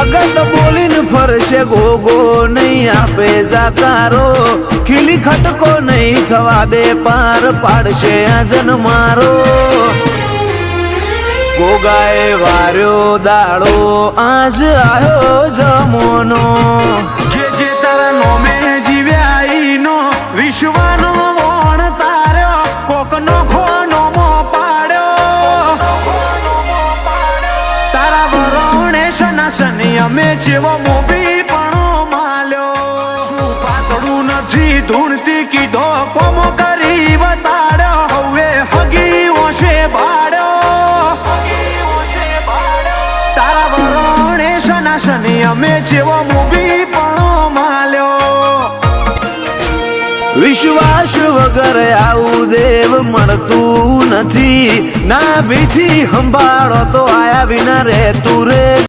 ભગત બોલીને ફરશે ગોગો નહીં આપે જાકારો ખીલી ખટકો નહીં થવા દે પાર પાડશે આજન મારો ગોગાએ વાર્યો દાડો આજ આવ્યો જમોનો જે તારા નોમે જીવ્યા ઈનો વિશ્વનો વણ તાર્યો કોકનો ખોનોમો પાડ્યો તારા વરણે શનાશની અમે જેવો મોભી પણ માલ્યો શું પાતળું નથી ધૂણતી કીધો કોમો કરી બતાડ્યો હવે હગી ઓશે ભાડ્યો તારા વરણે શનાશની અમે જેવો મોભી પણ માલ્યો વિશ્વાસ વગર આવું દેવ મળતું નથી ના ભીથી સંભાળો તો આયા વિના રહેતું રે